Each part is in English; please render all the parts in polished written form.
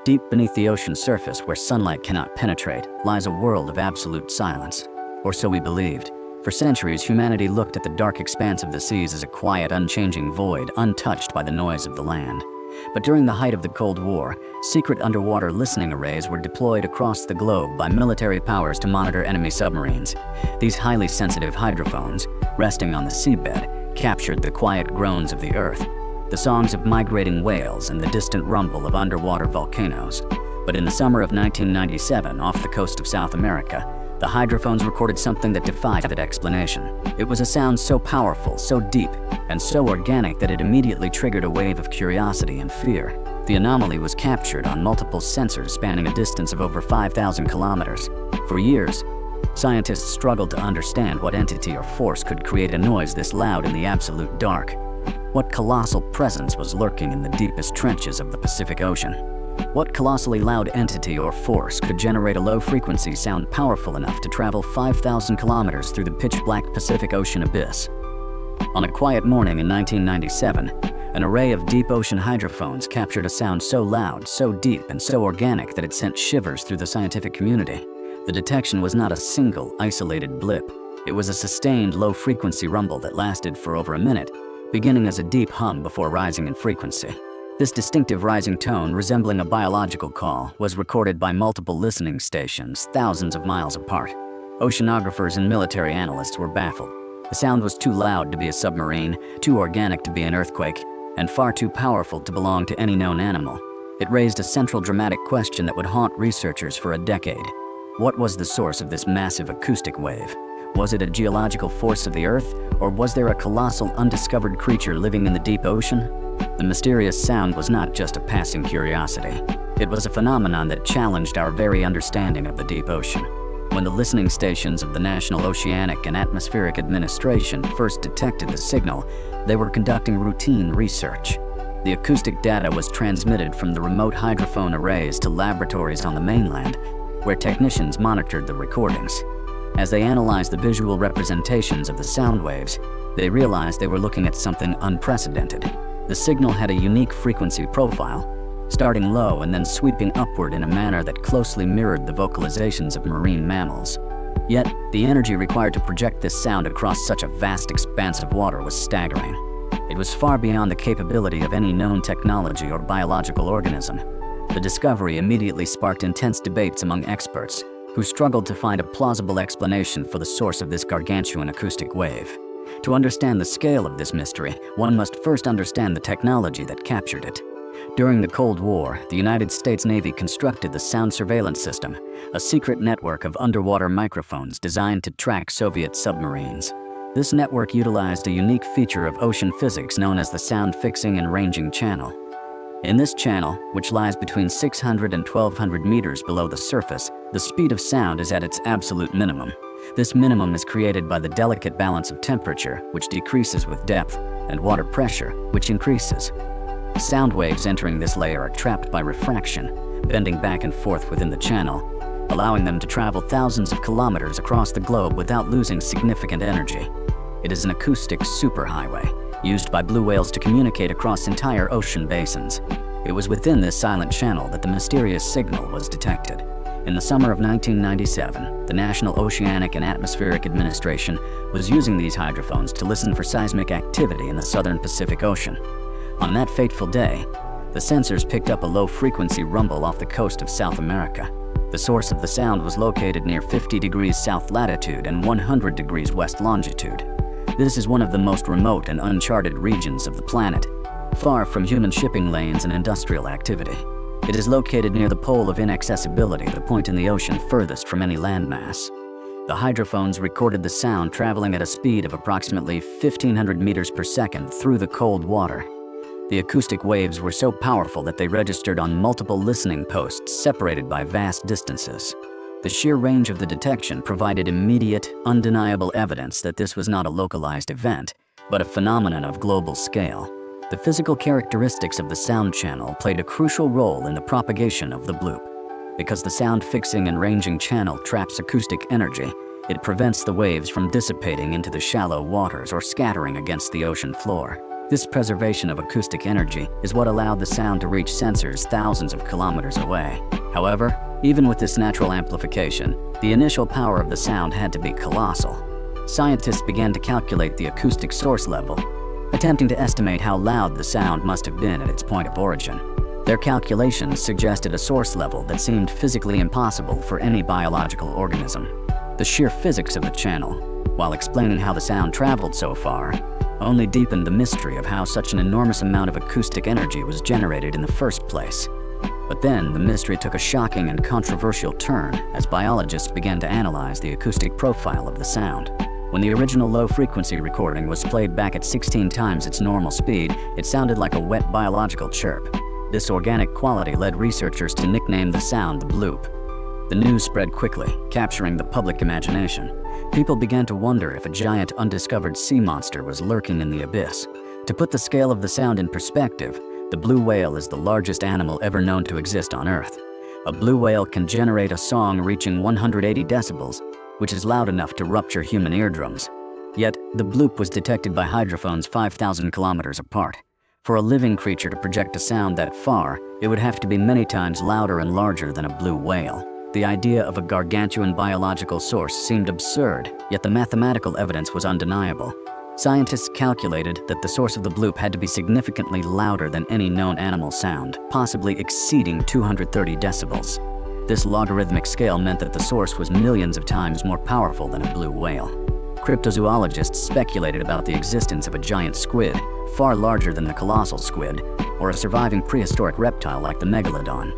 Deep beneath the ocean's surface, where sunlight cannot penetrate, lies a world of absolute silence. Or so we believed. For centuries, humanity looked at the dark expanse of the seas as a quiet, unchanging void, untouched by the noise of the land. But during the height of the Cold War, secret underwater listening arrays were deployed across the globe by military powers to monitor enemy submarines. These highly sensitive hydrophones, resting on the seabed, captured the quiet groans of the earth, the songs of migrating whales, and the distant rumble of underwater volcanoes. But in the summer of 1997, off the coast of South America, the hydrophones recorded something that defied explanation. It was a sound so powerful, so deep, and so organic that it immediately triggered a wave of curiosity and fear. The anomaly was captured on multiple sensors spanning a distance of over 5,000 kilometers. For years, scientists struggled to understand what entity or force could create a noise this loud in the absolute dark. What colossal presence was lurking in the deepest trenches of the Pacific Ocean? What colossally loud entity or force could generate a low-frequency sound powerful enough to travel 5,000 kilometers through the pitch-black Pacific Ocean abyss? On a quiet morning in 1997, an array of deep ocean hydrophones captured a sound so loud, so deep, and so organic that it sent shivers through the scientific community. The detection was not a single, isolated blip. It was a sustained, low-frequency rumble that lasted for over a minute, beginning as a deep hum before rising in frequency. This distinctive rising tone, resembling a biological call, was recorded by multiple listening stations thousands of miles apart. Oceanographers and military analysts were baffled. The sound was too loud to be a submarine, too organic to be an earthquake, and far too powerful to belong to any known animal. It raised a central dramatic question that would haunt researchers for a decade. What was the source of this massive acoustic wave? Was it a geological force of the Earth, or was there a colossal, undiscovered creature living in the deep ocean? The mysterious sound was not just a passing curiosity. It was a phenomenon that challenged our very understanding of the deep ocean. When the listening stations of the National Oceanic and Atmospheric Administration first detected the signal, they were conducting routine research. The acoustic data was transmitted from the remote hydrophone arrays to laboratories on the mainland, where technicians monitored the recordings. As they analyzed the visual representations of the sound waves, they realized they were looking at something unprecedented. The signal had a unique frequency profile, starting low and then sweeping upward in a manner that closely mirrored the vocalizations of marine mammals. Yet, the energy required to project this sound across such a vast expanse of water was staggering. It was far beyond the capability of any known technology or biological organism. The discovery immediately sparked intense debates among experts, who struggled to find a plausible explanation for the source of this gargantuan acoustic wave. To understand the scale of this mystery, one must first understand the technology that captured it. During the Cold War, the United States Navy constructed the Sound Surveillance System, a secret network of underwater microphones designed to track Soviet submarines. This network utilized a unique feature of ocean physics known as the sound fixing and ranging channel. In this channel, which lies between 600 and 1,200 meters below the surface, the speed of sound is at its absolute minimum. This minimum is created by the delicate balance of temperature, which decreases with depth, and water pressure, which increases. Sound waves entering this layer are trapped by refraction, bending back and forth within the channel, allowing them to travel thousands of kilometers across the globe without losing significant energy. It is an acoustic superhighway, used by blue whales to communicate across entire ocean basins. It was within this silent channel that the mysterious signal was detected. In the summer of 1997, the National Oceanic and Atmospheric Administration was using these hydrophones to listen for seismic activity in the southern Pacific Ocean. On that fateful day, the sensors picked up a low-frequency rumble off the coast of South America. The source of the sound was located near 50 degrees south latitude and 100 degrees west longitude. This is one of the most remote and uncharted regions of the planet, far from human shipping lanes and industrial activity. It is located near the pole of inaccessibility, the point in the ocean furthest from any landmass. The hydrophones recorded the sound traveling at a speed of approximately 1,500 meters per second through the cold water. The acoustic waves were so powerful that they registered on multiple listening posts separated by vast distances. The sheer range of the detection provided immediate, undeniable evidence that this was not a localized event, but a phenomenon of global scale. The physical characteristics of the sound channel played a crucial role in the propagation of the bloop. Because the sound fixing and ranging channel traps acoustic energy, it prevents the waves from dissipating into the shallow waters or scattering against the ocean floor. This preservation of acoustic energy is what allowed the sound to reach sensors thousands of kilometers away. However, even with this natural amplification, the initial power of the sound had to be colossal. Scientists began to calculate the acoustic source level, attempting to estimate how loud the sound must have been at its point of origin. Their calculations suggested a source level that seemed physically impossible for any biological organism. The sheer physics of the channel, while explaining how the sound traveled so far, only deepened the mystery of how such an enormous amount of acoustic energy was generated in the first place. But then, the mystery took a shocking and controversial turn as biologists began to analyze the acoustic profile of the sound. When the original low-frequency recording was played back at 16 times its normal speed, it sounded like a wet biological chirp. This organic quality led researchers to nickname the sound the bloop. The news spread quickly, capturing the public imagination. People began to wonder if a giant undiscovered sea monster was lurking in the abyss. To put the scale of the sound in perspective, the blue whale is the largest animal ever known to exist on Earth. A blue whale can generate a song reaching 180 decibels, which is loud enough to rupture human eardrums. Yet, the bloop was detected by hydrophones 5,000 kilometers apart. For a living creature to project a sound that far, it would have to be many times louder and larger than a blue whale. The idea of a gargantuan biological source seemed absurd, yet the mathematical evidence was undeniable. Scientists calculated that the source of the bloop had to be significantly louder than any known animal sound, possibly exceeding 230 decibels. This logarithmic scale meant that the source was millions of times more powerful than a blue whale. Cryptozoologists speculated about the existence of a giant squid, far larger than the colossal squid, or a surviving prehistoric reptile like the megalodon.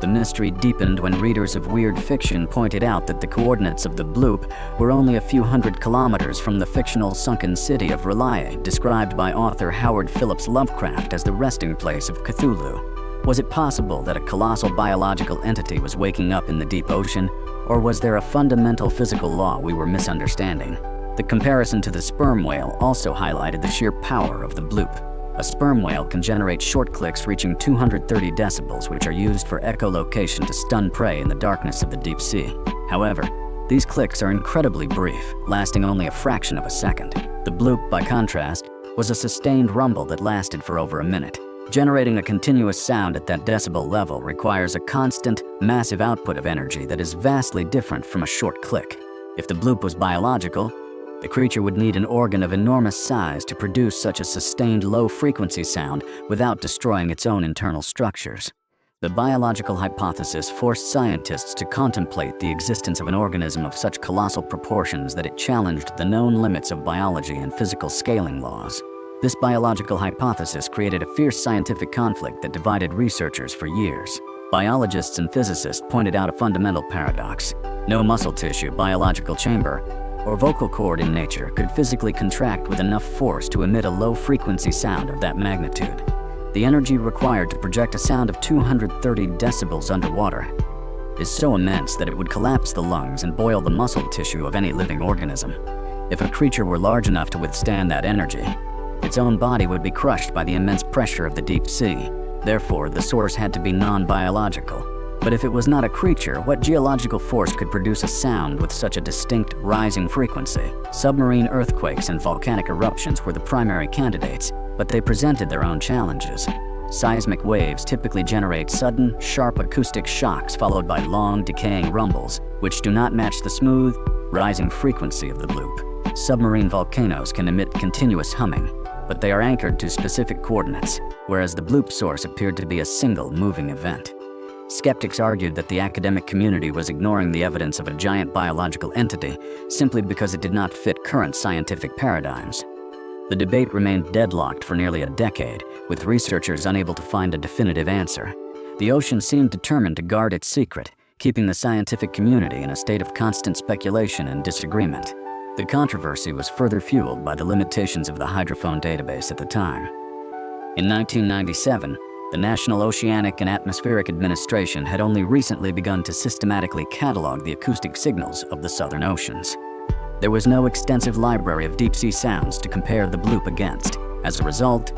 The mystery deepened when readers of weird fiction pointed out that the coordinates of the bloop were only a few hundred kilometers from the fictional sunken city of R'lyeh, described by author Howard Phillips Lovecraft as the resting place of Cthulhu. Was it possible that a colossal biological entity was waking up in the deep ocean, or was there a fundamental physical law we were misunderstanding? The comparison to the sperm whale also highlighted the sheer power of the bloop. A sperm whale can generate short clicks reaching 230 decibels, which are used for echolocation to stun prey in the darkness of the deep sea. However, these clicks are incredibly brief, lasting only a fraction of a second. The bloop, by contrast, was a sustained rumble that lasted for over a minute. Generating a continuous sound at that decibel level requires a constant, massive output of energy that is vastly different from a short click. If the bloop was biological, the creature would need an organ of enormous size to produce such a sustained low-frequency sound without destroying its own internal structures. The biological hypothesis forced scientists to contemplate the existence of an organism of such colossal proportions that it challenged the known limits of biology and physical scaling laws. This biological hypothesis created a fierce scientific conflict that divided researchers for years. Biologists and physicists pointed out a fundamental paradox. No muscle tissue, biological chamber, or vocal cord in nature could physically contract with enough force to emit a low-frequency sound of that magnitude. The energy required to project a sound of 230 decibels underwater is so immense that it would collapse the lungs and boil the muscle tissue of any living organism. If a creature were large enough to withstand that energy, its own body would be crushed by the immense pressure of the deep sea. Therefore, the source had to be non-biological. But if it was not a creature, what geological force could produce a sound with such a distinct, rising frequency? Submarine earthquakes and volcanic eruptions were the primary candidates, but they presented their own challenges. Seismic waves typically generate sudden, sharp acoustic shocks followed by long, decaying rumbles, which do not match the smooth, rising frequency of the bloop. Submarine volcanoes can emit continuous humming, but they are anchored to specific coordinates, whereas the bloop source appeared to be a single, moving event. Skeptics argued that the academic community was ignoring the evidence of a giant biological entity simply because it did not fit current scientific paradigms. The debate remained deadlocked for nearly a decade, with researchers unable to find a definitive answer. The ocean seemed determined to guard its secret, keeping the scientific community in a state of constant speculation and disagreement. The controversy was further fueled by the limitations of the hydrophone database at the time. In 1997, the National Oceanic and Atmospheric Administration had only recently begun to systematically catalog the acoustic signals of the southern oceans. There was no extensive library of deep-sea sounds to compare the bloop against. As a result,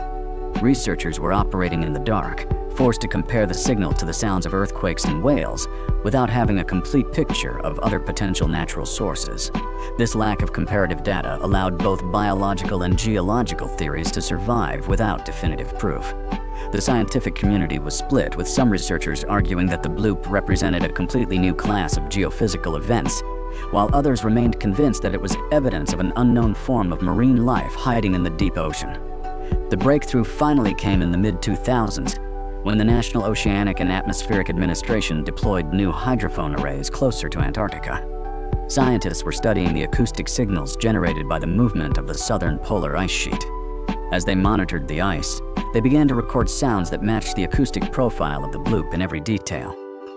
Researchers were operating in the dark, forced to compare the signal to the sounds of earthquakes and whales without having a complete picture of other potential natural sources. This lack of comparative data allowed both biological and geological theories to survive without definitive proof. The scientific community was split, with some researchers arguing that the bloop represented a completely new class of geophysical events, while others remained convinced that it was evidence of an unknown form of marine life hiding in the deep ocean. The breakthrough finally came in the mid-2000s, when the National Oceanic and Atmospheric Administration deployed new hydrophone arrays closer to Antarctica. Scientists were studying the acoustic signals generated by the movement of the southern polar ice sheet. As they monitored the ice, they began to record sounds that matched the acoustic profile of the bloop in every detail.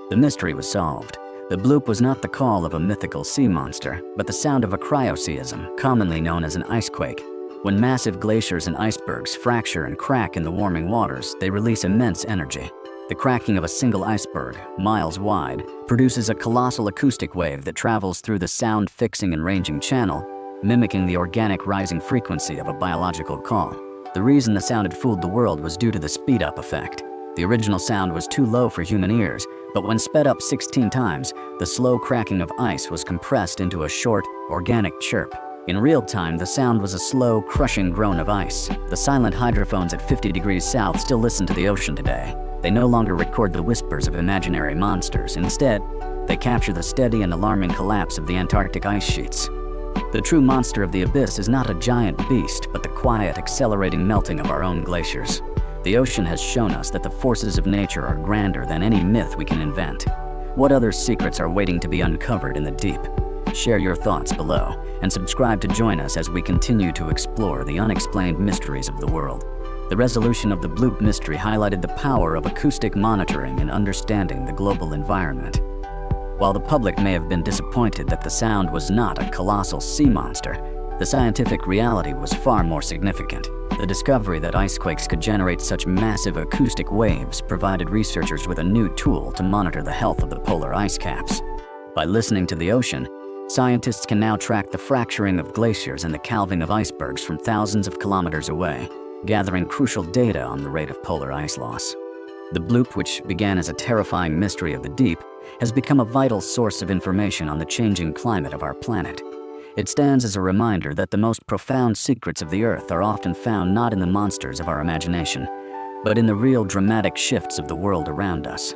The mystery was solved. The bloop was not the call of a mythical sea monster, but the sound of a cryoseism, commonly known as an icequake. When massive glaciers and icebergs fracture and crack in the warming waters, they release immense energy. The cracking of a single iceberg, miles wide, produces a colossal acoustic wave that travels through the sound-fixing and ranging channel, mimicking the organic rising frequency of a biological call. The reason the sound had fooled the world was due to the speed-up effect. The original sound was too low for human ears, but when sped up 16 times, the slow cracking of ice was compressed into a short, organic chirp. In real time, the sound was a slow, crushing groan of ice. The silent hydrophones at 50 degrees south still listen to the ocean today. They no longer record the whispers of imaginary monsters. Instead, they capture the steady and alarming collapse of the Antarctic ice sheets. The true monster of the abyss is not a giant beast, but the quiet, accelerating melting of our own glaciers. The ocean has shown us that the forces of nature are grander than any myth we can invent. What other secrets are waiting to be uncovered in the deep? Share your thoughts below, and subscribe to join us as we continue to explore the unexplained mysteries of the world. The resolution of the bloop mystery highlighted the power of acoustic monitoring in understanding the global environment. While the public may have been disappointed that the sound was not a colossal sea monster, the scientific reality was far more significant. The discovery that icequakes could generate such massive acoustic waves provided researchers with a new tool to monitor the health of the polar ice caps. By listening to the ocean, scientists can now track the fracturing of glaciers and the calving of icebergs from thousands of kilometers away, gathering crucial data on the rate of polar ice loss. The bloop, which began as a terrifying mystery of the deep, has become a vital source of information on the changing climate of our planet. It stands as a reminder that the most profound secrets of the Earth are often found not in the monsters of our imagination, but in the real dramatic shifts of the world around us.